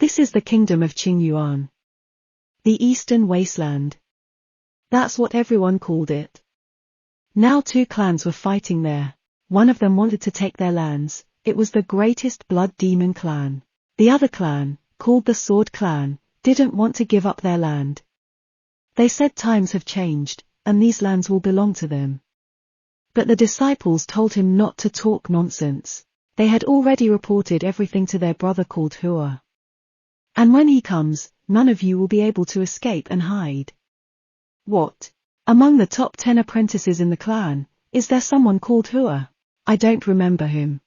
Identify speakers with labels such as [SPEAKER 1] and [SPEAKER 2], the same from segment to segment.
[SPEAKER 1] This is the kingdom of Qingyuan. The Eastern Wasteland. That's what everyone called it. Now two clans were fighting there. One of them wanted to take their lands. It was the greatest blood demon clan. The other clan, called the Sword Clan, didn't want to give up their land. They said times have changed, and these lands will belong to them. But the disciples told him not to talk nonsense. They had already reported everything to their brother called Hua. And when he comes, none of you will be able to escape and hide. What? Among the top 10 apprentices in the clan, is there someone called Hua? I don't remember him.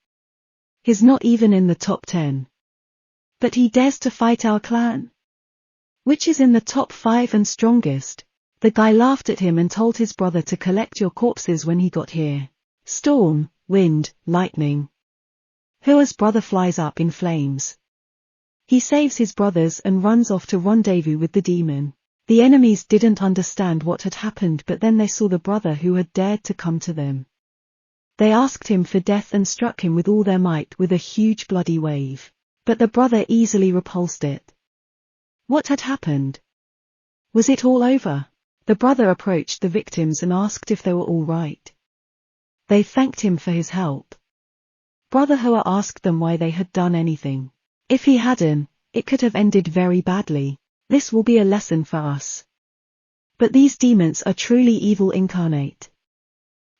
[SPEAKER 1] He's not even in the top 10. But he dares to fight our clan? Which is in the top 5 and strongest? The guy laughed at him and told his brother to collect your corpses when he got here. Storm, wind, lightning. Hua's brother flies up in flames. He saves his brothers and runs off to rendezvous with the demon. The enemies didn't understand what had happened, but then they saw the brother who had dared to come to them. They asked him for death and struck him with all their might with a huge bloody wave. But the brother easily repulsed it. What had happened? Was it all over? The brother approached the victims and asked if they were all right. They thanked him for his help. Brother Hua asked them why they had done anything. If he hadn't, it could have ended very badly. This will be a lesson for us. But these demons are truly evil incarnate.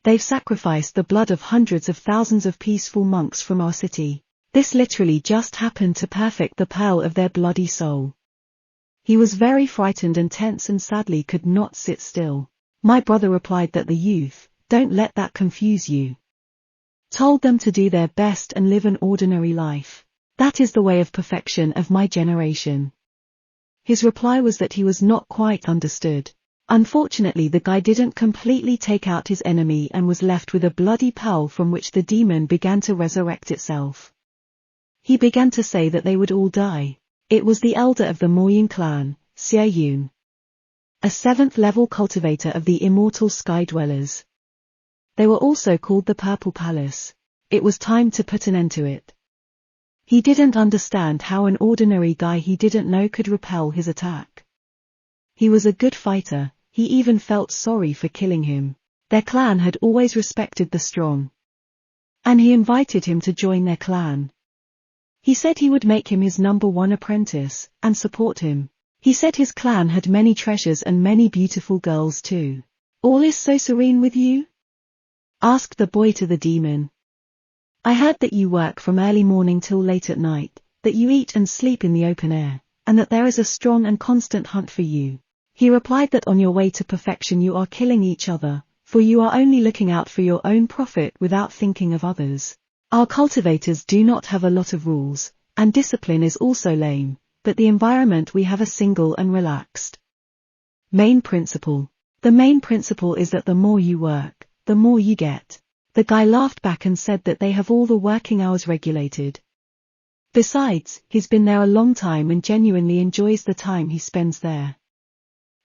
[SPEAKER 1] They've sacrificed the blood of hundreds of thousands of peaceful monks from our city. This literally just happened to perfect the pearl of their bloody soul. He was very frightened and tense and sadly could not sit still. My brother replied that the youth, don't let that confuse you. Told them to do their best and live an ordinary life. That is the way of perfection of my generation. His reply was that he was not quite understood. Unfortunately, the guy didn't completely take out his enemy and was left with a bloody pearl from which the demon began to resurrect itself. He began to say that they would all die. It was the elder of the Moyun clan, Xie Yun. A 7th level cultivator of the immortal sky dwellers. They were also called the Purple Palace. It was time to put an end to it. He didn't understand how an ordinary guy he didn't know could repel his attack. He was a good fighter, he even felt sorry for killing him. Their clan had always respected the strong. And he invited him to join their clan. He said he would make him his #1 apprentice, and support him. He said his clan had many treasures and many beautiful girls too. All is so serene with you? Asked the boy to the demon. I heard that you work from early morning till late at night, that you eat and sleep in the open air, and that there is a strong and constant hunt for you. He replied that on your way to perfection you are killing each other, for you are only looking out for your own profit without thinking of others. Our cultivators do not have a lot of rules, and discipline is also lame, but the environment we have a single and relaxed. Main principle. The main principle is that the more you work, the more you get. The guy laughed back and said that they have all the working hours regulated. Besides, he's been there a long time and genuinely enjoys the time he spends there.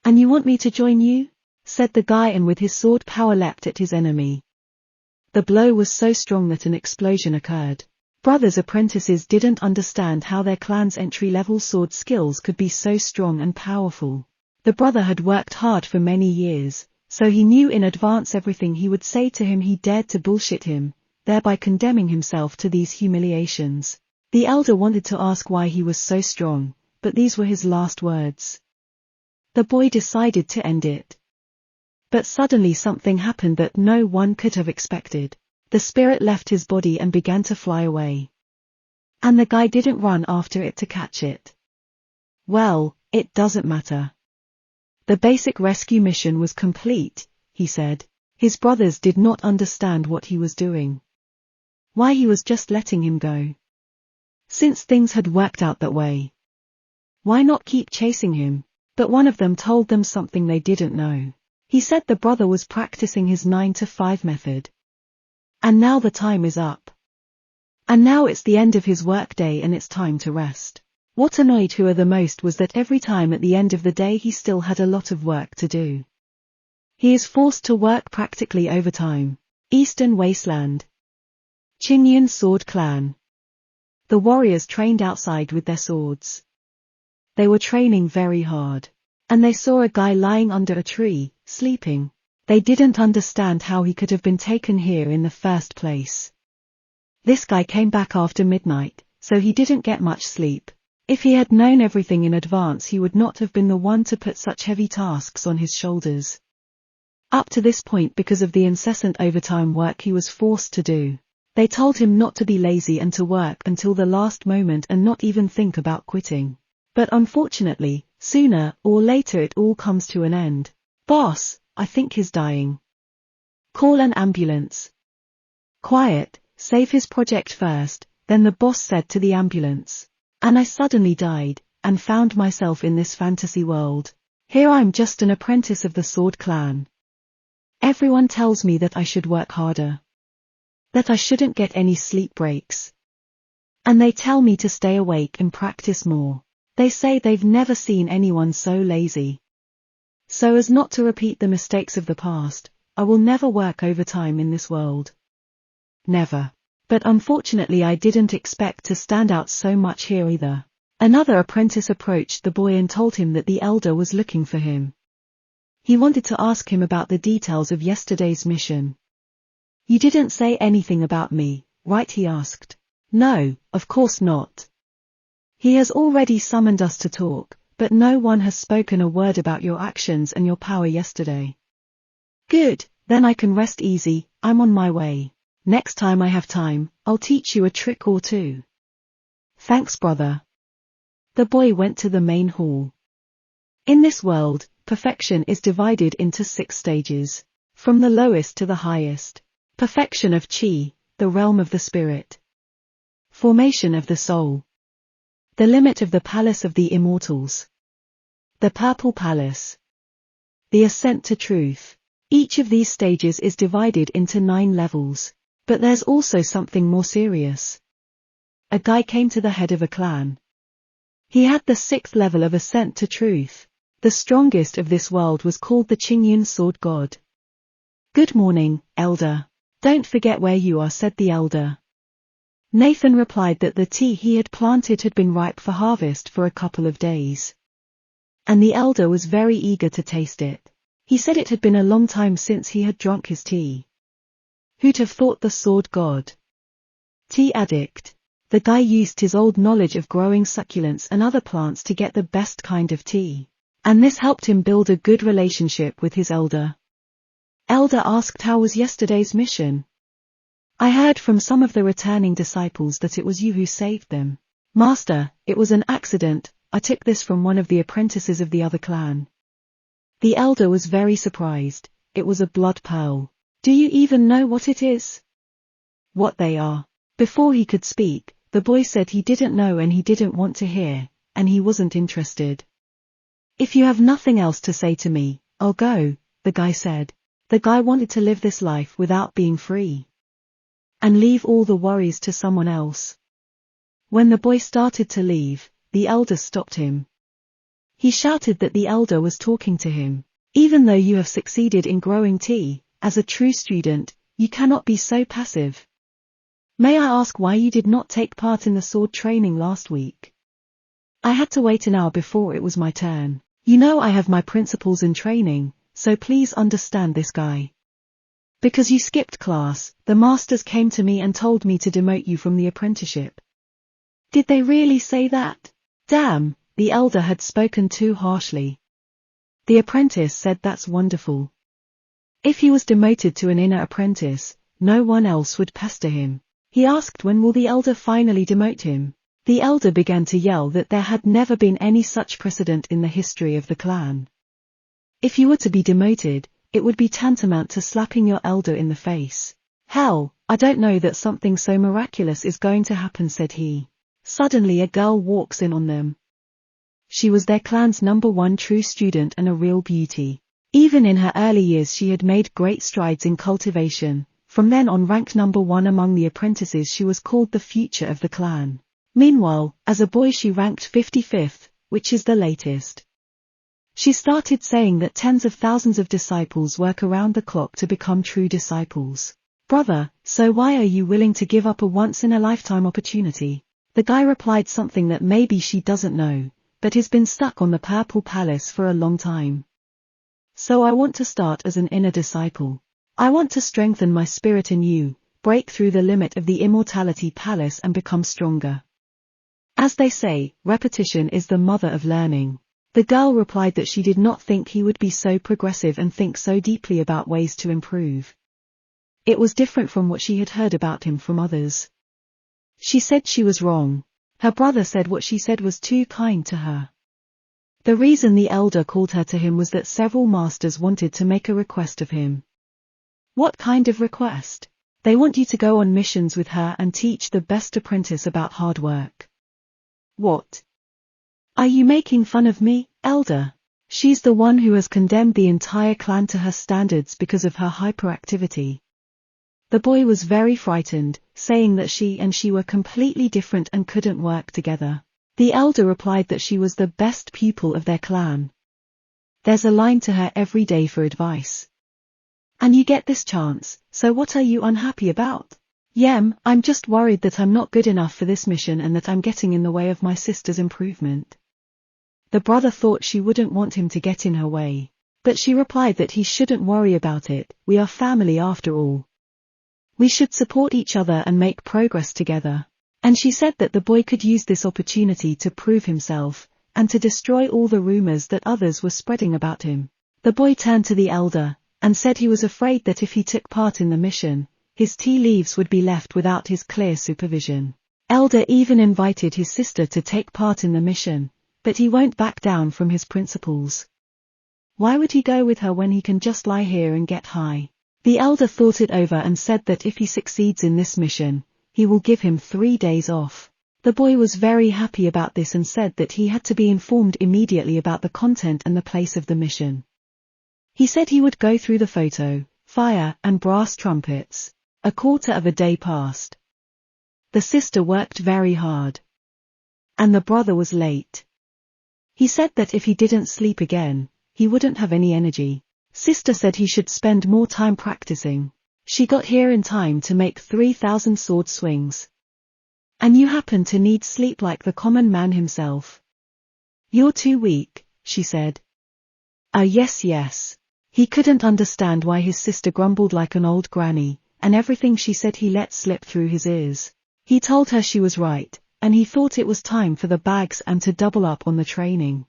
[SPEAKER 1] And you want me to join you? Said the guy, and with his sword power leapt at his enemy. The blow was so strong that an explosion occurred. Brothers apprentices didn't understand how their clan's entry-level sword skills could be so strong and powerful. The brother had worked hard for many years, so he knew in advance everything he would say to him. He dared to bullshit him, thereby condemning himself to these humiliations. The elder wanted to ask why he was so strong, but these were his last words. The boy decided to end it. But suddenly something happened that no one could have expected. The spirit left his body and began to fly away. And the guy didn't run after it to catch it. Well, it doesn't matter. The basic rescue mission was complete, he said. His brothers did not understand what he was doing. Why he was just letting him go. Since things had worked out that way. Why not keep chasing him? But one of them told them something they didn't know. He said the brother was practicing his 9-to-5 method. And now the time is up. And now it's the end of his workday and it's time to rest. What annoyed Hua the most was that every time at the end of the day he still had a lot of work to do. He is forced to work practically overtime. Eastern Wasteland. Qingyuan Sword Clan. The warriors trained outside with their swords. They were training very hard. And they saw a guy lying under a tree, sleeping. They didn't understand how he could have been taken here in the first place. This guy came back after midnight, so he didn't get much sleep. If he had known everything in advance, he would not have been the one to put such heavy tasks on his shoulders. Up to this point, because of the incessant overtime work he was forced to do, they told him not to be lazy and to work until the last moment and not even think about quitting. But unfortunately, sooner or later it all comes to an end. Boss, I think he's dying. Call an ambulance. Quiet, save his project first, then the boss said to the ambulance. And I suddenly died, and found myself in this fantasy world. Here I'm just an apprentice of the Sword Clan. Everyone tells me that I should work harder. That I shouldn't get any sleep breaks. And they tell me to stay awake and practice more. They say they've never seen anyone so lazy. So as not to repeat the mistakes of the past, I will never work overtime in this world. Never. But unfortunately I didn't expect to stand out so much here either. Another apprentice approached the boy and told him that the elder was looking for him. He wanted to ask him about the details of yesterday's mission. You didn't say anything about me, right? He asked. No, of course not. He has already summoned us to talk, but no one has spoken a word about your actions and your power yesterday. Good, then I can rest easy, I'm on my way. Next time I have time, I'll teach you a trick or two. Thanks, brother. The boy went to the main hall. In this world, perfection is divided into 6 stages, from the lowest to the highest. Perfection of Qi, the realm of the spirit. Formation of the soul. The limit of the palace of the immortals. The purple palace. The ascent to truth. Each of these stages is divided into 9 levels. But there's also something more serious. A guy came to the head of a clan. He had the 6th level of ascent to truth. The strongest of this world was called the Qingyun Sword God. Good morning, elder. Don't forget where you are, said the elder. Nathan replied that the tea he had planted had been ripe for harvest for a couple of days. And the elder was very eager to taste it. He said it had been a long time since he had drunk his tea. Who'd have thought the sword god? Tea addict. The guy used his old knowledge of growing succulents and other plants to get the best kind of tea. And this helped him build a good relationship with his elder. Elder asked, how was yesterday's mission? I heard from some of the returning disciples that it was you who saved them. Master, it was an accident, I took this from one of the apprentices of the other clan. The elder was very surprised. It was a blood pearl. Do you even know what it is? What they are? Before he could speak, the boy said he didn't know and he didn't want to hear, and he wasn't interested. If you have nothing else to say to me, I'll go, the guy said. The guy wanted to live this life without being free. And leave all the worries to someone else. When the boy started to leave, the elder stopped him. He shouted that the elder was talking to him. Even though you have succeeded in growing tea, as a true student, you cannot be so passive. May I ask why you did not take part in the sword training last week? I had to wait an hour before it was my turn. You know I have my principles in training, so please understand this guy. Because you skipped class, the masters came to me and told me to demote you from the apprenticeship. Did they really say that? Damn, the elder had spoken too harshly. The apprentice said that's wonderful. If he was demoted to an inner apprentice, no one else would pester him. He asked when will the elder finally demote him. The elder began to yell that there had never been any such precedent in the history of the clan. If you were to be demoted, it would be tantamount to slapping your elder in the face. Hell, I don't know that something so miraculous is going to happen, said he. Suddenly a girl walks in on them. She was their clan's #1 true student and a real beauty. Even in her early years she had made great strides in cultivation. From then on, ranked #1 among the apprentices, she was called the future of the clan. Meanwhile, as a boy she ranked 55th, which is the latest. She started saying that tens of thousands of disciples work around the clock to become true disciples. Brother, so why are you willing to give up a once-in-a-lifetime opportunity? The guy replied something that maybe she doesn't know, but he's been stuck on the Purple Palace for a long time. So I want to start as an inner disciple. I want to strengthen my spirit in you, break through the limit of the Immortality Palace and become stronger. As they say, repetition is the mother of learning. The girl replied that she did not think he would be so progressive and think so deeply about ways to improve. It was different from what she had heard about him from others. She said she was wrong. Her brother said what she said was too kind to her. The reason the elder called her to him was that several masters wanted to make a request of him. What kind of request? They want you to go on missions with her and teach the best apprentice about hard work. What? Are you making fun of me, elder? She's the one who has condemned the entire clan to her standards because of her hyperactivity. The boy was very frightened, saying that she and she were completely different and couldn't work together. The elder replied that she was the best pupil of their clan. There's a line to her every day for advice. And you get this chance, so what are you unhappy about? I'm just worried that I'm not good enough for this mission and that I'm getting in the way of my sister's improvement. The brother thought she wouldn't want him to get in her way. But she replied that he shouldn't worry about it, we are family after all. We should support each other and make progress together. And she said that the boy could use this opportunity to prove himself, and to destroy all the rumors that others were spreading about him. The boy turned to the elder, and said he was afraid that if he took part in the mission, his tea leaves would be left without his clear supervision. Elder even invited his sister to take part in the mission, but he won't back down from his principles. Why would he go with her when he can just lie here and get high? The elder thought it over and said that if he succeeds in this mission, he will give him 3 days off. The boy was very happy about this and said that he had to be informed immediately about the content and the place of the mission. He said he would go through the photo, fire, and brass trumpets. A quarter of a day passed. The sister worked very hard. And the brother was late. He said that if he didn't sleep again, he wouldn't have any energy. Sister said he should spend more time practicing. She got here in time to make 3,000 sword swings. And you happen to need sleep like the common man himself. You're too weak, she said. Oh yes. He couldn't understand why his sister grumbled like an old granny, and everything she said he let slip through his ears. He told her she was right, and he thought it was time for the bags and to double up on the training.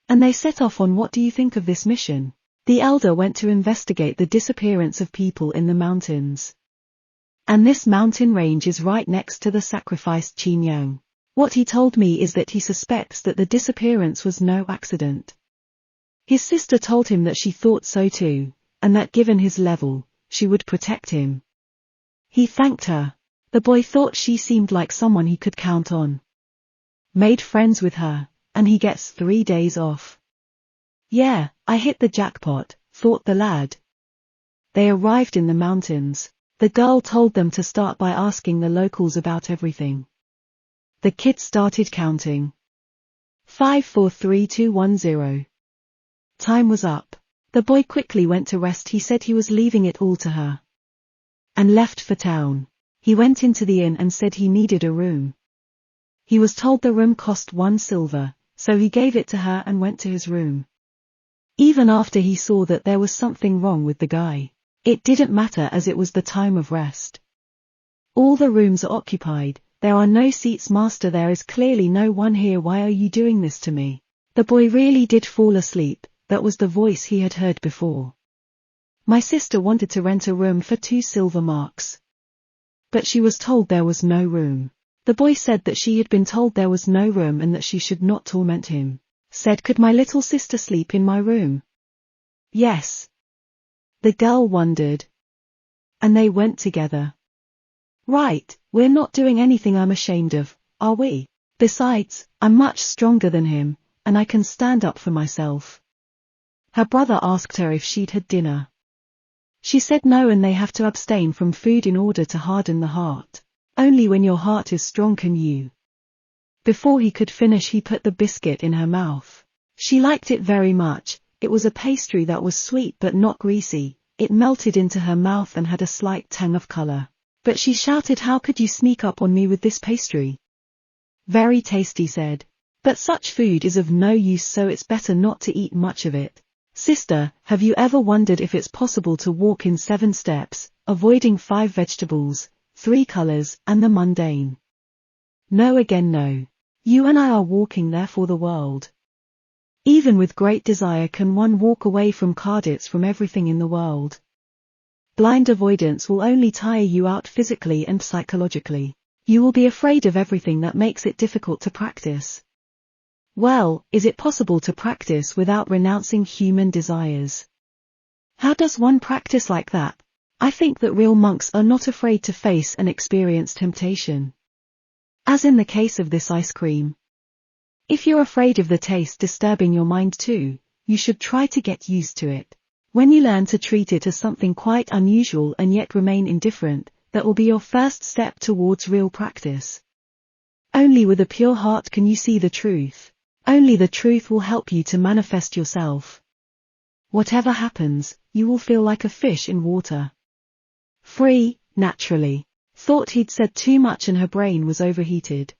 [SPEAKER 1] And they set off on what do you think of this mission? The elder went to investigate the disappearance of people in the mountains. And this mountain range is right next to the sacrificed Qinyang. What he told me is that he suspects that the disappearance was no accident. His sister told him that she thought so too, and that given his level, she would protect him. He thanked her. The boy thought she seemed like someone he could count on. Made friends with her, and he gets 3 days off. Yeah, I hit the jackpot, thought the lad. They arrived in the mountains. The girl told them to start by asking the locals about everything. The kids started counting. 5 4 3 2 1 0. Time was up. The boy quickly went to rest. He said he was leaving it all to her. And left for town. He went into the inn and said he needed a room. He was told the room cost 1 silver, so he gave it to her and went to his room. Even after he saw that there was something wrong with the guy, it didn't matter as it was the time of rest. All the rooms are occupied, there are no seats. Master, there is clearly no one here. Why are you doing this to me? The boy really did fall asleep. That was the voice he had heard before. My sister wanted to rent a room for 2 silver marks. But she was told there was no room. The boy said that she had been told there was no room and that she should not torment him. Said, could my little sister sleep in my room? Yes. The girl wondered. And they went together. Right, we're not doing anything I'm ashamed of, are we? Besides, I'm much stronger than him, and I can stand up for myself. Her brother asked her if she'd had dinner. She said no, and they have to abstain from food in order to harden the heart. Only when your heart is strong can you. Before he could finish, he put the biscuit in her mouth. She liked it very much. It was a pastry that was sweet but not greasy. It melted into her mouth and had a slight tang of color. But she shouted, how could you sneak up on me with this pastry? Very tasty, said. But such food is of no use, so it's better not to eat much of it. Sister, have you ever wondered if it's possible to walk in 7 steps, avoiding 5 vegetables, 3 colors, and the mundane? No, again no. You and I are walking there for the world. Even with great desire can one walk away from cardits from everything in the world. Blind avoidance will only tire you out physically and psychologically. You will be afraid of everything that makes it difficult to practice. Well, is it possible to practice without renouncing human desires? How does one practice like that? I think that real monks are not afraid to face and experience temptation. As in the case of this ice cream. If you're afraid of the taste disturbing your mind too, you should try to get used to it. When you learn to treat it as something quite unusual and yet remain indifferent, that will be your first step towards real practice. Only with a pure heart can you see the truth. Only the truth will help you to manifest yourself. Whatever happens, you will feel like a fish in water. Free, naturally. Thought he'd said too much and her brain was overheated.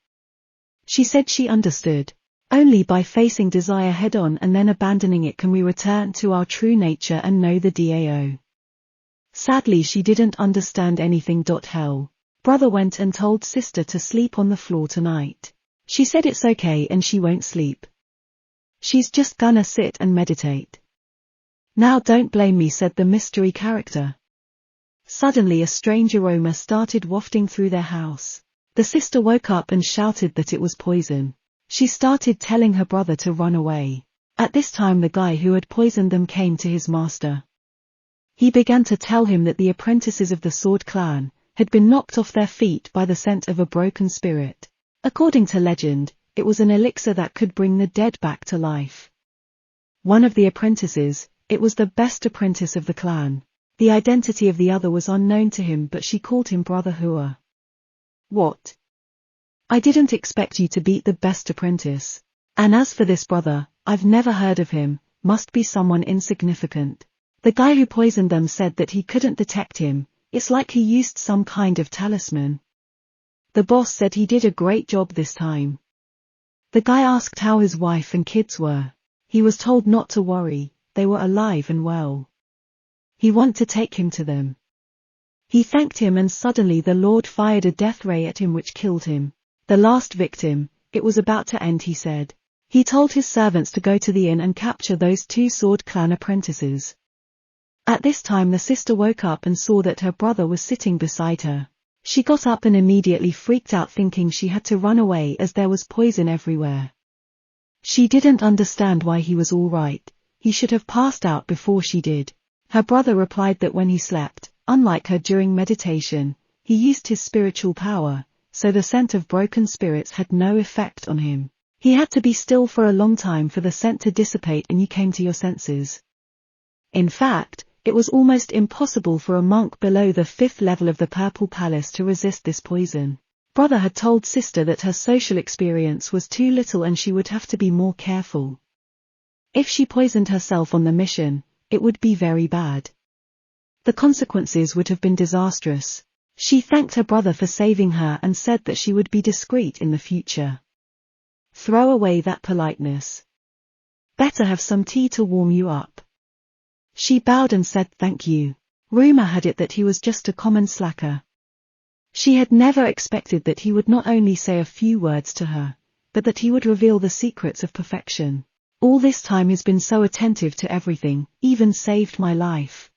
[SPEAKER 1] She said she understood. Only by facing desire head-on and then abandoning it can we return to our true nature and know the DAO. Sadly she didn't understand anything. Hell. Brother went and told sister to sleep on the floor tonight. She said it's okay and she won't sleep. She's just gonna sit and meditate. Now don't blame me, said the mystery character. Suddenly a strange aroma started wafting through their house. The sister woke up and shouted that it was poison. She started telling her brother to run away. At this time the guy who had poisoned them came to his master. He began to tell him that the apprentices of the Sword Clan had been knocked off their feet by the scent of a broken spirit. According to legend, it was an elixir that could bring the dead back to life. One of the apprentices, it was the best apprentice of the clan. The identity of the other was unknown to him, but she called him Brother Hua. What? I didn't expect you to beat the best apprentice. And as for this brother, I've never heard of him, must be someone insignificant. The guy who poisoned them said that he couldn't detect him, it's like he used some kind of talisman. The boss said he did a great job this time. The guy asked how his wife and kids were. He was told not to worry, they were alive and well. He wanted to take him to them. He thanked him and suddenly the Lord fired a death ray at him which killed him. The last victim, it was about to end, he said. He told his servants to go to the inn and capture those 2 Sword Clan apprentices. At this time the sister woke up and saw that her brother was sitting beside her. She got up and immediately freaked out, thinking she had to run away as there was poison everywhere. She didn't understand why he was all right. He should have passed out before she did. Her brother replied that when he slept, unlike her during meditation, he used his spiritual power, so the scent of broken spirits had no effect on him. He had to be still for a long time for the scent to dissipate and you came to your senses. In fact, it was almost impossible for a monk below the 5th level of the Purple Palace to resist this poison. Brother had told sister that her social experience was too little and she would have to be more careful. If she poisoned herself on the mission, it would be very bad. The consequences would have been disastrous. She thanked her brother for saving her and said that she would be discreet in the future. Throw away that politeness. Better have some tea to warm you up. She bowed and said thank you. Rumor had it that he was just a common slacker. She had never expected that he would not only say a few words to her, but that he would reveal the secrets of perfection. All this time he's been so attentive to everything, even saved my life.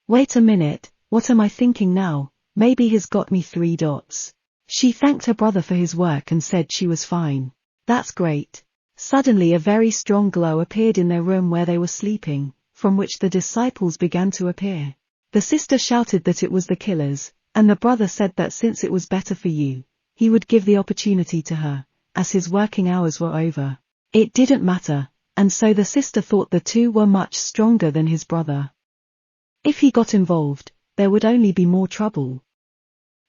[SPEAKER 1] Wait a minute, what am I thinking now? Maybe he's got me 3 dots. She thanked her brother for his work and said she was fine. That's great. Suddenly a very strong glow appeared in their room where they were sleeping, from which the disciples began to appear. The sister shouted that it was the killers, and the brother said that since it was better for you, he would give the opportunity to her, as his working hours were over. It didn't matter, and so the sister thought the 2 were much stronger than his brother. If he got involved, there would only be more trouble.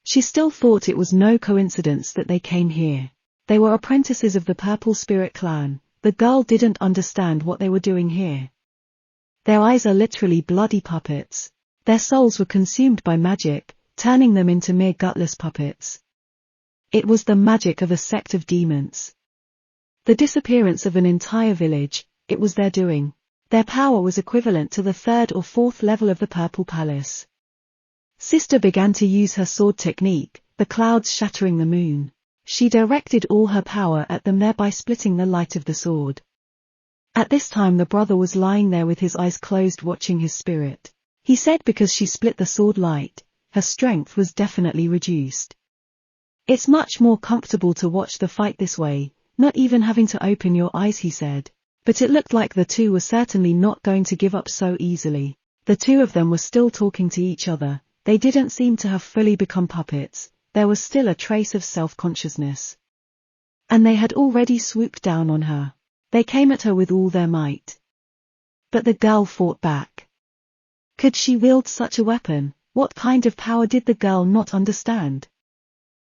[SPEAKER 1] She still thought it was no coincidence that they came here. They were apprentices of the Purple Spirit Clan. The girl didn't understand what they were doing here. Their eyes are literally bloody puppets. Their souls were consumed by magic, turning them into mere gutless puppets. It was the magic of a sect of demons. The disappearance of an entire village, it was their doing. Their power was equivalent to the 3rd or 4th level of the Purple Palace. Sister began to use her sword technique, the clouds shattering the moon. She directed all her power at them, thereby splitting the light of the sword. At this time the brother was lying there with his eyes closed watching his spirit. He said because she split the sword light, her strength was definitely reduced. It's much more comfortable to watch the fight this way, not even having to open your eyes, he said. But it looked like the two were certainly not going to give up so easily. The two of them were still talking to each other. They didn't seem to have fully become puppets. There was still a trace of self-consciousness. And they had already swooped down on her. They came at her with all their might. But the girl fought back. Could she wield such a weapon? What kind of power did the girl not understand?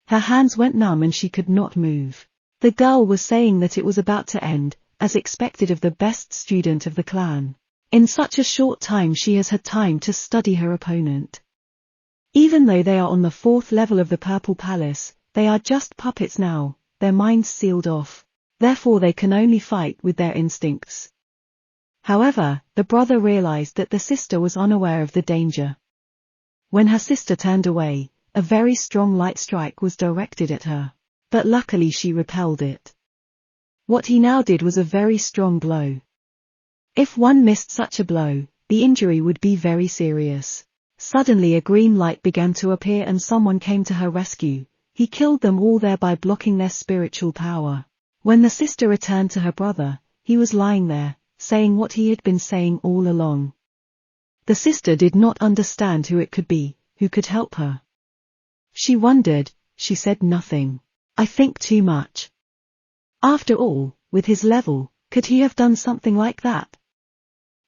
[SPEAKER 1] Her hands went numb and she could not move. The girl was saying that it was about to end, as expected of the best student of the clan. In such a short time she has had time to study her opponent. Even though they are on the 4th level of the Purple Palace, they are just puppets now, their minds sealed off. Therefore they can only fight with their instincts. However, the brother realized that the sister was unaware of the danger. When her sister turned away, a very strong light strike was directed at her. But luckily she repelled it. What he now did was a very strong blow. If one missed such a blow, the injury would be very serious. Suddenly a green light began to appear and someone came to her rescue. He killed them all thereby blocking their spiritual power. When the sister returned to her brother, he was lying there, saying what he had been saying all along. The sister did not understand who it could be, who could help her. She wondered, she said nothing. I think too much. After all, with his level, could he have done something like that?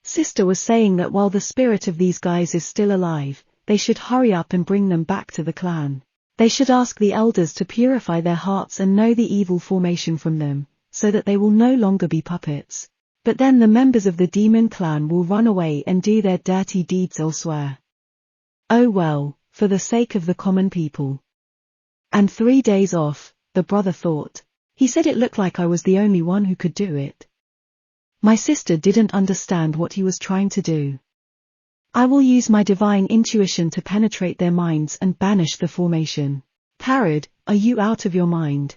[SPEAKER 1] Sister was saying that while the spirit of these guys is still alive, they should hurry up and bring them back to the clan. They should ask the elders to purify their hearts and know the evil formation from them, so that they will no longer be puppets. But then the members of the demon clan will run away and do their dirty deeds elsewhere. Oh well, for the sake of the common people. And 3 days off, the brother thought. He said it looked like I was the only one who could do it. My sister didn't understand what he was trying to do. I will use my divine intuition to penetrate their minds and banish the formation. Parad, are you out of your mind?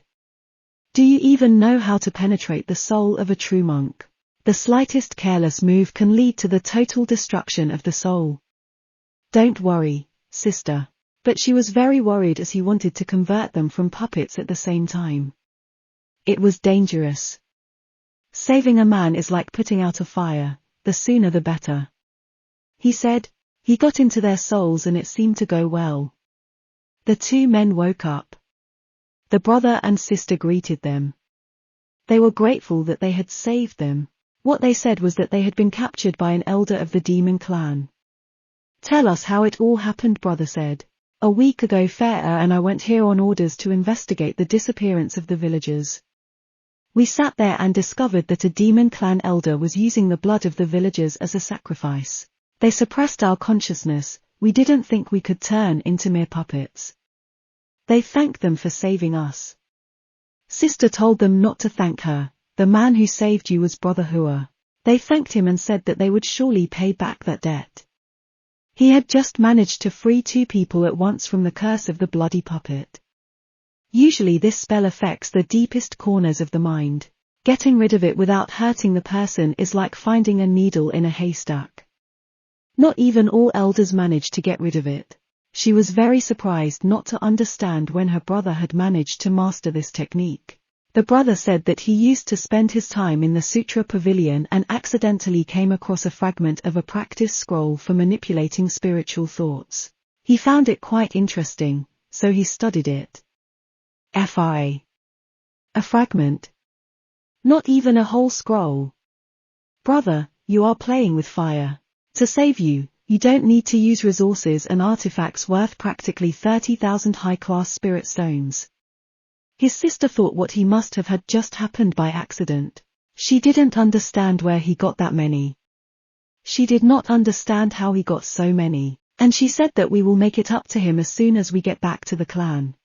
[SPEAKER 1] Do you even know how to penetrate the soul of a true monk? The slightest careless move can lead to the total destruction of the soul. Don't worry, sister. But she was very worried as he wanted to convert them from puppets at the same time. It was dangerous. Saving a man is like putting out a fire, the sooner the better. He said. He got into their souls and it seemed to go well. The two men woke up. The brother and sister greeted them. They were grateful that they had saved them. What they said was that they had been captured by an elder of the demon clan. Tell us how it all happened, brother said. A week ago Fair and I went here on orders to investigate the disappearance of the villagers. We sat there and discovered that a demon clan elder was using the blood of the villagers as a sacrifice. They suppressed our consciousness, we didn't think we could turn into mere puppets. They thanked them for saving us. Sister told them not to thank her, the man who saved you was Brother Hua. They thanked him and said that they would surely pay back that debt. He had just managed to free 2 people at once from the curse of the bloody puppet. Usually this spell affects the deepest corners of the mind. Getting rid of it without hurting the person is like finding a needle in a haystack. Not even all elders managed to get rid of it. She was very surprised not to understand when her brother had managed to master this technique. The brother said that he used to spend his time in the Sutra Pavilion and accidentally came across a fragment of a practice scroll for manipulating spiritual thoughts. He found it quite interesting, so he studied it. A fragment. Not even a whole scroll. Brother, you are playing with fire. To save you, you don't need to use resources and artifacts worth practically 30,000 high-class spirit stones. His sister thought what he must have had just happened by accident. She didn't understand where he got that many. She did not understand how he got so many, and she said that we will make it up to him as soon as we get back to the clan.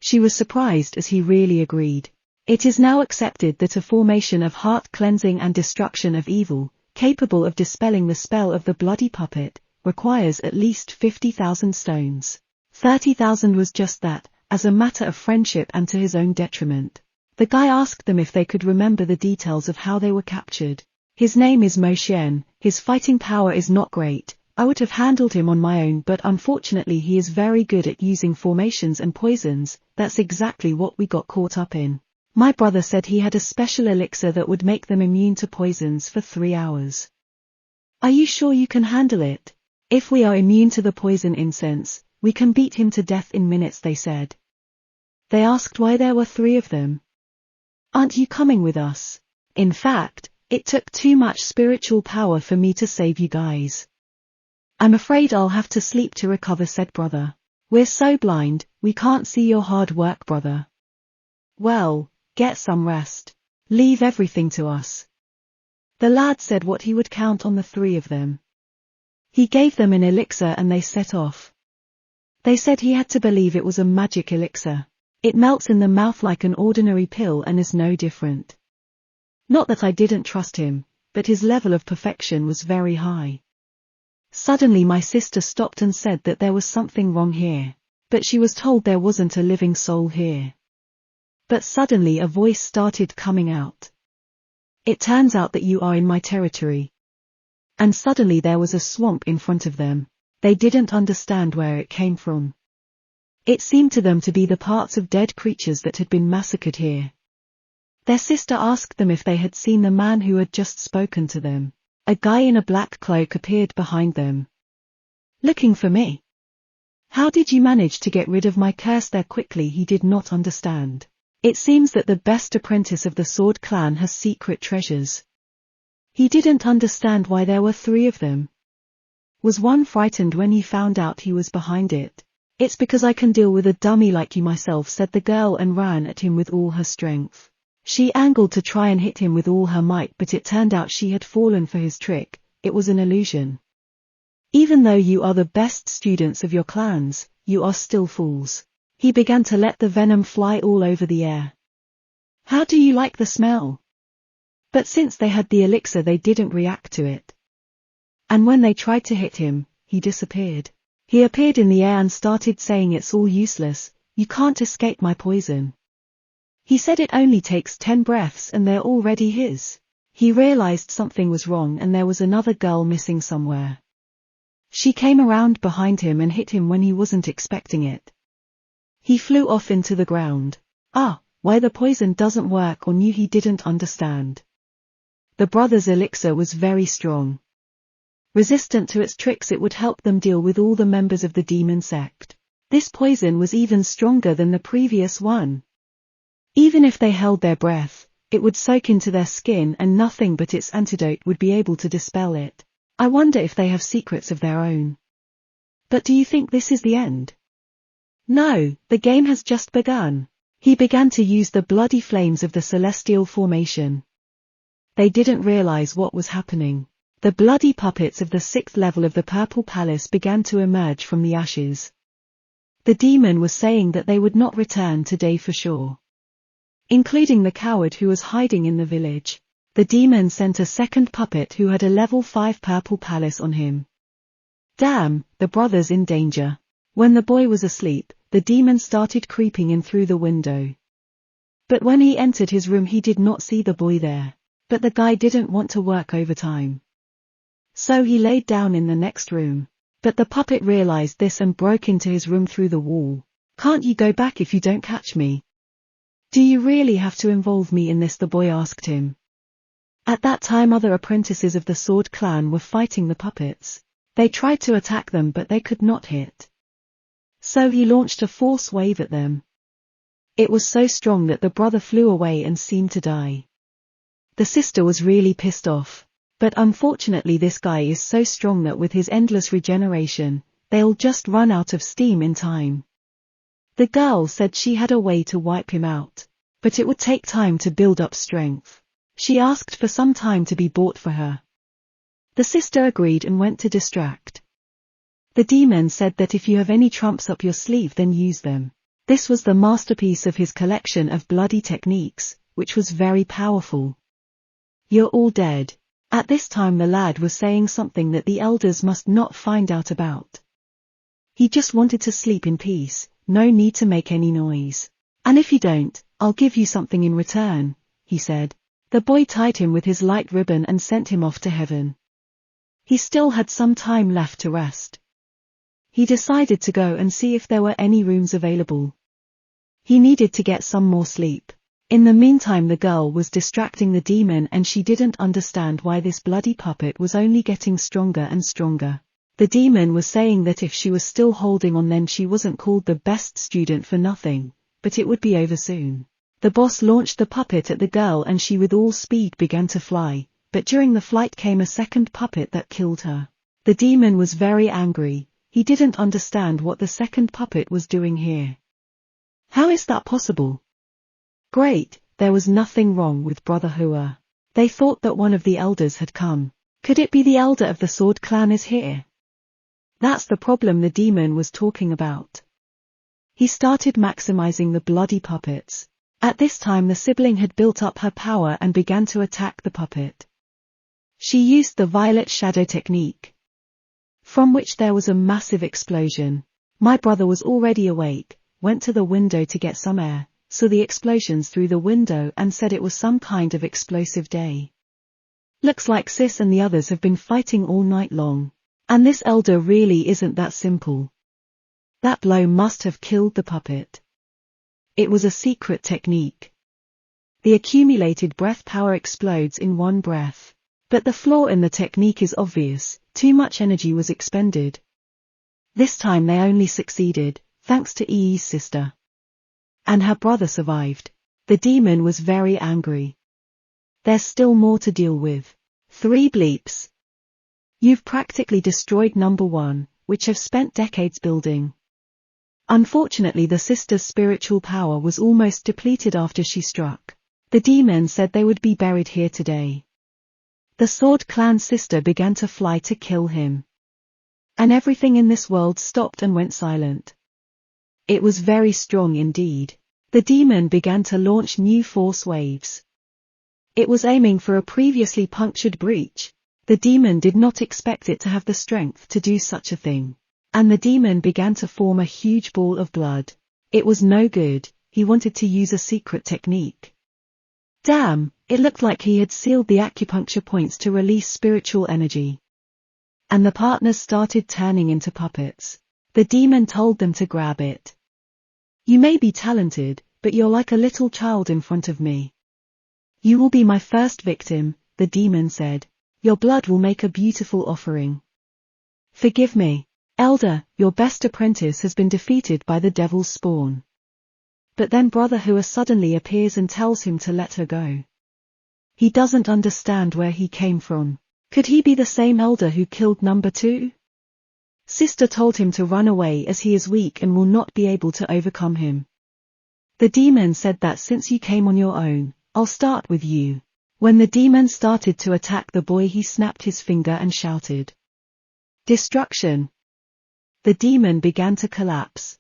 [SPEAKER 1] She was surprised as he really agreed. It is now accepted that a formation of heart cleansing and destruction of evil, capable of dispelling the spell of the bloody puppet, requires at least 50,000 stones. 30,000 was just that, as a matter of friendship and to his own detriment. The guy asked them if they could remember the details of how they were captured. His name is Mo Xian, his fighting power is not great. I would have handled him on my own, but unfortunately he is very good at using formations and poisons. That's exactly what we got caught up in. My brother said he had a special elixir that would make them immune to poisons for 3 hours. Are you sure you can handle it? If we are immune to the poison incense, we can beat him to death in minutes, they said. They asked why there were 3 of them. Aren't you coming with us? In fact, it took too much spiritual power for me to save you guys. I'm afraid I'll have to sleep to recover, said brother. We're so blind, we can't see your hard work, brother. Well, get some rest. Leave everything to us. The lad said what he would count on the 3 of them. He gave them an elixir and they set off. They said he had to believe it was a magic elixir. It melts in the mouth like an ordinary pill and is no different. Not that I didn't trust him, but his level of perfection was very high. Suddenly my sister stopped and said that there was something wrong here, but she was told there wasn't a living soul here. But suddenly a voice started coming out. It turns out that you are in my territory. And suddenly there was a swamp in front of them. They didn't understand where it came from. It seemed to them to be the parts of dead creatures that had been massacred here. Their sister asked them if they had seen the man who had just spoken to them. A guy in a black cloak appeared behind them. Looking for me? How did you manage to get rid of my curse there quickly? He did not understand. It seems that the best apprentice of the Sword Clan has secret treasures. He didn't understand why there were 3 of them. Was one frightened when he found out he was behind it? It's because I can deal with a dummy like you myself, said the girl and ran at him with all her strength. She angled to try and hit him with all her might, but it turned out she had fallen for his trick. It was an illusion. Even though you are the best students of your clans, you are still fools. He began to let the venom fly all over the air. How do you like the smell? But since they had the elixir they didn't react to it. And when they tried to hit him, he disappeared. He appeared in the air and started saying it's all useless, you can't escape my poison. He said it only takes 10 breaths and they're already his. He realized something was wrong and there was another girl missing somewhere. She came around behind him and hit him when he wasn't expecting it. He flew off into the ground. Why the poison doesn't work or knew he didn't understand. The brother's elixir was very strong. Resistant to its tricks, it would help them deal with all the members of the demon sect. This poison was even stronger than the previous one. Even if they held their breath, it would soak into their skin and nothing but its antidote would be able to dispel it. I wonder if they have secrets of their own. But do you think this is the end? No, the game has just begun. He began to use the bloody flames of the celestial formation. They didn't realize what was happening. The bloody puppets of the 6th level of the Purple Palace began to emerge from the ashes. The demon was saying that they would not return today for sure. Including the coward who was hiding in the village. The demon sent a second puppet who had a level 5 Purple Palace on him. Damn, the brother's in danger. When the boy was asleep, the demon started creeping in through the window. But when he entered his room he did not see the boy there. But the guy didn't want to work overtime. So he laid down in the next room. But the puppet realized this and broke into his room through the wall. Can't you go back if you don't catch me? Do you really have to involve me in this? The boy asked him. At that time other apprentices of the Sword Clan were fighting the puppets. They tried to attack them but they could not hit. So he launched a force wave at them. It was so strong that the brother flew away and seemed to die. The sister was really pissed off. But unfortunately this guy is so strong that with his endless regeneration, they'll just run out of steam in time. The girl said she had a way to wipe him out, but it would take time to build up strength. She asked for some time to be bought for her. The sister agreed and went to distract. The demon said that if you have any trumps up your sleeve then use them. This was the masterpiece of his collection of bloody techniques, which was very powerful. You're all dead. At this time the lad was saying something that the elders must not find out about. He just wanted to sleep in peace, no need to make any noise. And if you don't, I'll give you something in return, he said. The boy tied him with his light ribbon and sent him off to heaven. He still had some time left to rest. He decided to go and see if there were any rooms available. He needed to get some more sleep. In the meantime the girl was distracting the demon and she didn't understand why this bloody puppet was only getting stronger and stronger. The demon was saying that if she was still holding on then she wasn't called the best student for nothing, but it would be over soon. The boss launched the puppet at the girl and she with all speed began to fly, but during the flight came a second puppet that killed her. The demon was very angry, he didn't understand what the second puppet was doing here. How is that possible? Great, there was nothing wrong with Brother Hua. They thought that one of the elders had come. Could it be the elder of the Sword Clan is here? That's the problem the demon was talking about. He started maximizing the bloody puppets. At this time the sibling had built up her power and began to attack the puppet. She used the violet shadow technique, from which there was a massive explosion. My brother was already awake, went to the window to get some air, saw the explosions through the window and said it was some kind of explosive day. Looks like Sis and the others have been fighting all night long. And this elder really isn't that simple. That blow must have killed the puppet. It was a secret technique. The accumulated breath power explodes in one breath. But the flaw in the technique is obvious, too much energy was expended. This time they only succeeded, thanks to Yi's sister. And her brother survived. The demon was very angry. There's still more to deal with. 3 bleeps. You've practically destroyed number 1, which I've spent decades building. Unfortunately the sister's spiritual power was almost depleted after she struck. The demon said they would be buried here today. The Sword Clan sister began to fly to kill him. And everything in this world stopped and went silent. It was very strong indeed. The demon began to launch new force waves. It was aiming for a previously punctured breach. The demon did not expect it to have the strength to do such a thing. And the demon began to form a huge ball of blood. It was no good, he wanted to use a secret technique. Damn, it looked like he had sealed the acupuncture points to release spiritual energy. And the partners started turning into puppets. The demon told them to grab it. You may be talented, but you're like a little child in front of me. You will be my first victim, the demon said. Your blood will make a beautiful offering. Forgive me, Elder, your best apprentice has been defeated by the devil's spawn. But then Brother Hua suddenly appears and tells him to let her go. He doesn't understand where he came from. Could he be the same elder who killed number 2? Sister told him to run away as he is weak and will not be able to overcome him. The demon said that since you came on your own, I'll start with you. When the demon started to attack the boy he snapped his finger and shouted. Destruction. The demon began to collapse.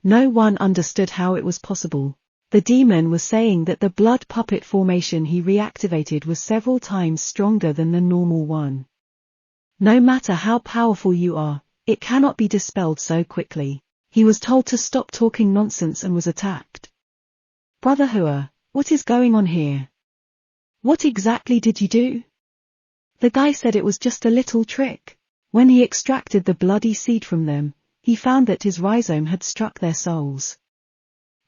[SPEAKER 1] No one understood how it was possible. The demon was saying that the blood puppet formation he reactivated was several times stronger than the normal one. No matter how powerful you are, it cannot be dispelled so quickly. He was told to stop talking nonsense and was attacked. Brother Hua, what is going on here? What exactly did you do? The guy said it was just a little trick. When he extracted the bloody seed from them, he found that his rhizome had struck their souls.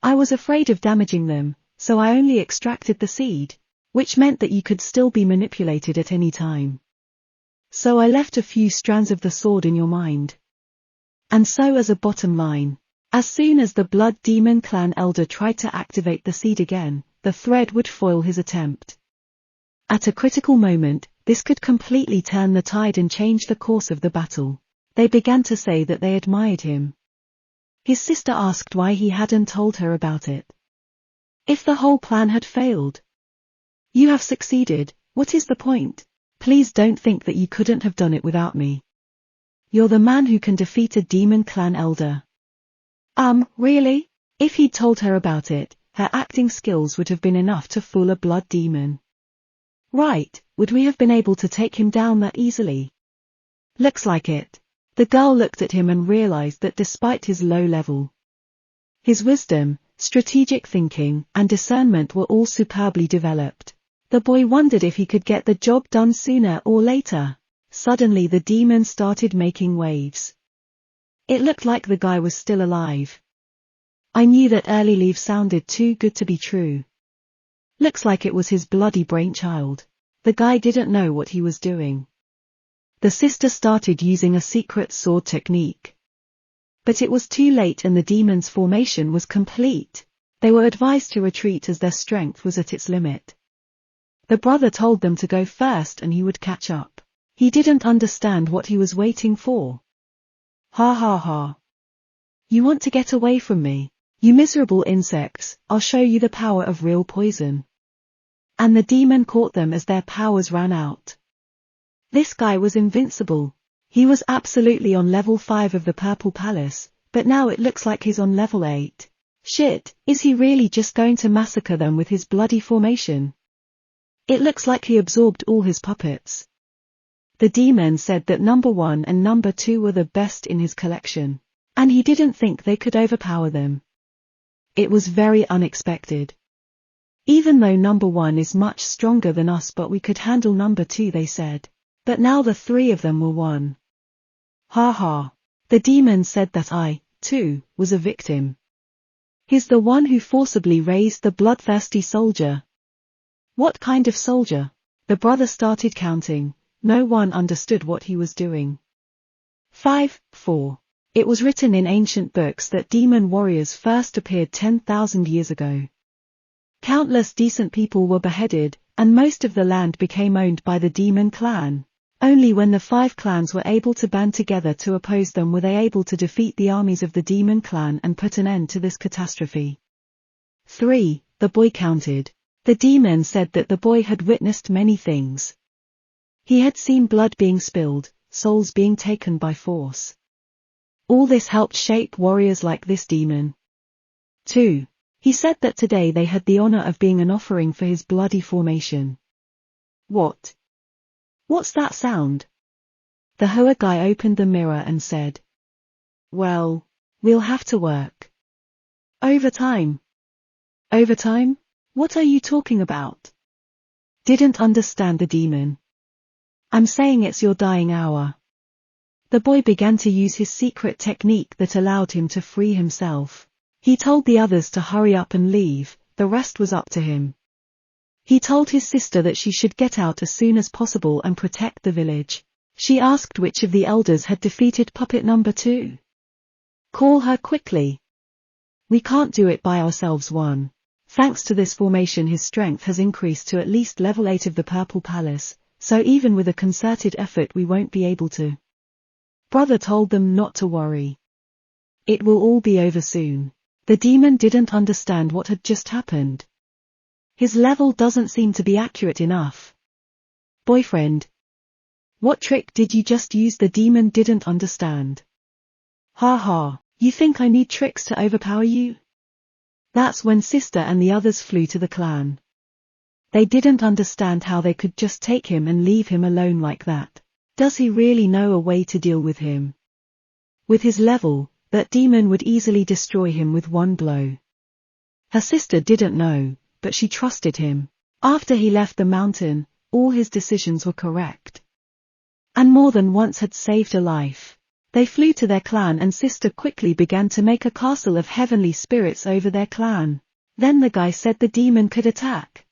[SPEAKER 1] I was afraid of damaging them, so I only extracted the seed, which meant that you could still be manipulated at any time. So I left a few strands of the sword in your mind. And so as a bottom line, as soon as the Blood Demon Clan elder tried to activate the seed again, the thread would foil his attempt. At a critical moment, this could completely turn the tide and change the course of the battle. They began to say that they admired him. His sister asked why he hadn't told her about it. If the whole plan had failed. You have succeeded, what is the point? Please don't think that you couldn't have done it without me. You're the man who can defeat a demon clan elder. Really? If he'd told her about it, her acting skills would have been enough to fool a blood demon. Right, would we have been able to take him down that easily? Looks like it. The girl looked at him and realized that despite his low level, his wisdom, strategic thinking, and discernment were all superbly developed. The boy wondered if he could get the job done sooner or later. Suddenly the demon started making waves. It looked like the guy was still alive. I knew that early leave sounded too good to be true. Looks like it was his bloody brainchild. The guy didn't know what he was doing. The sister started using a secret sword technique. But it was too late and the demon's formation was complete. They were advised to retreat as their strength was at its limit. The brother told them to go first and he would catch up. He didn't understand what he was waiting for. Ha ha ha. You want to get away from me? You miserable insects, I'll show you the power of real poison. And the demon caught them as their powers ran out. This guy was invincible. He was absolutely on level 5 of the Purple Palace, but now it looks like he's on level 8. Shit, is he really just going to massacre them with his bloody formation? It looks like he absorbed all his puppets. The demon said that number 1 and number 2 were the best in his collection, and he didn't think they could overpower them. It was very unexpected. Even though number 1 is much stronger than us, but we could handle number 2, they said. But now the 3 of them were one. Ha ha. The demon said that I, too, was a victim. He's the one who forcibly raised the bloodthirsty soldier. What kind of soldier? The brother started counting. No one understood what he was doing. 5, 4. It was written in ancient books that demon warriors first appeared 10,000 years ago. Countless decent people were beheaded, and most of the land became owned by the demon clan. Only when the 5 clans were able to band together to oppose them were they able to defeat the armies of the demon clan and put an end to this catastrophe. 3. The boy counted. The demon said that the boy had witnessed many things. He had seen blood being spilled, souls being taken by force. All this helped shape warriors like this demon. 2. He said that today they had the honor of being an offering for his bloody formation. What? What's that sound? The Hoa guy opened the mirror and said. Well, we'll have to work. Overtime. Overtime? What are you talking about? Didn't understand the demon. I'm saying it's your dying hour. The boy began to use his secret technique that allowed him to free himself. He told the others to hurry up and leave, the rest was up to him. He told his sister that she should get out as soon as possible and protect the village. She asked which of the elders had defeated puppet number 2. Call her quickly. We can't do it by ourselves. 1. Thanks to this formation his strength has increased to at least level 8 of the Purple Palace, so even with a concerted effort we won't be able to. Brother told them not to worry. It will all be over soon. The demon didn't understand what had just happened. His level doesn't seem to be accurate enough. Boyfriend. What trick did you just use? The demon didn't understand. Ha ha, you think I need tricks to overpower you? That's when sister and the others flew to the clan. They didn't understand how they could just take him and leave him alone like that. Does he really know a way to deal with him? With his level, that demon would easily destroy him with one blow. Her sister didn't know, but she trusted him. After he left the mountain, all his decisions were correct. And more than once had saved a life. They flew to their clan and sister quickly began to make a castle of heavenly spirits over their clan. Then the guy said the demon could attack.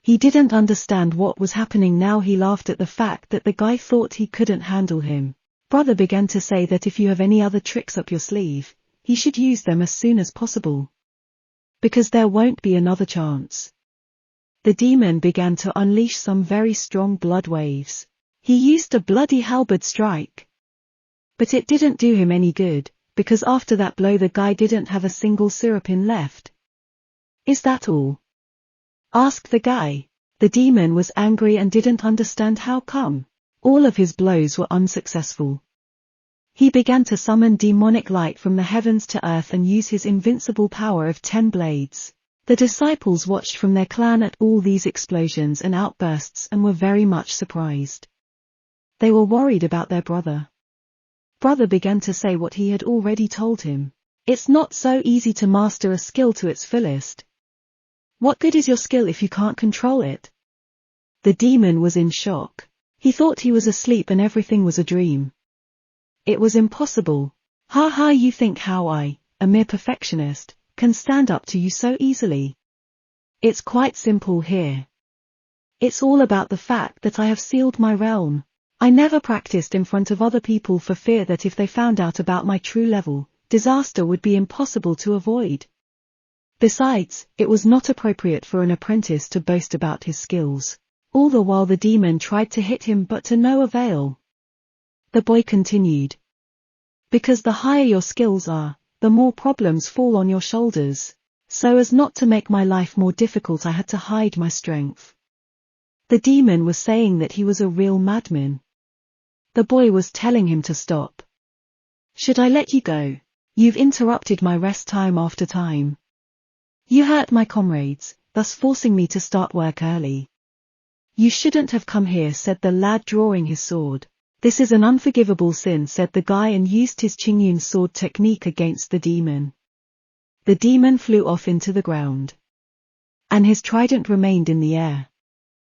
[SPEAKER 1] He didn't understand what was happening now. He laughed at the fact that the guy thought he couldn't handle him. Brother began to say that if you have any other tricks up your sleeve, he should use them as soon as possible. Because there won't be another chance. The demon began to unleash some very strong blood waves. He used a bloody halberd strike. But it didn't do him any good, because after that blow the guy didn't have a single syrupin left. Is that all? Asked the guy. The demon was angry and didn't understand how come. All of his blows were unsuccessful. He began to summon demonic light from the heavens to earth and use his invincible power of 10 blades. The disciples watched from their clan at all these explosions and outbursts and were very much surprised. They were worried about their brother. Brother began to say what he had already told him. It's not so easy to master a skill to its fullest. What good is your skill if you can't control it? The demon was in shock. He thought he was asleep and everything was a dream. It was impossible. Ha ha, you think how I, a mere perfectionist, can stand up to you so easily? It's quite simple here. It's all about the fact that I have sealed my realm. I never practiced in front of other people for fear that if they found out about my true level, disaster would be impossible to avoid. Besides, it was not appropriate for an apprentice to boast about his skills. All the while the demon tried to hit him but to no avail. The boy continued. Because the higher your skills are, the more problems fall on your shoulders. So as not to make my life more difficult I had to hide my strength. The demon was saying that he was a real madman. The boy was telling him to stop. Should I let you go? You've interrupted my rest time after time. You hurt my comrades, thus forcing me to start work early. You shouldn't have come here, said the lad, drawing his sword. This is an unforgivable sin, said the guy, and used his Qingyun sword technique against the demon. The demon flew off into the ground. And his trident remained in the air.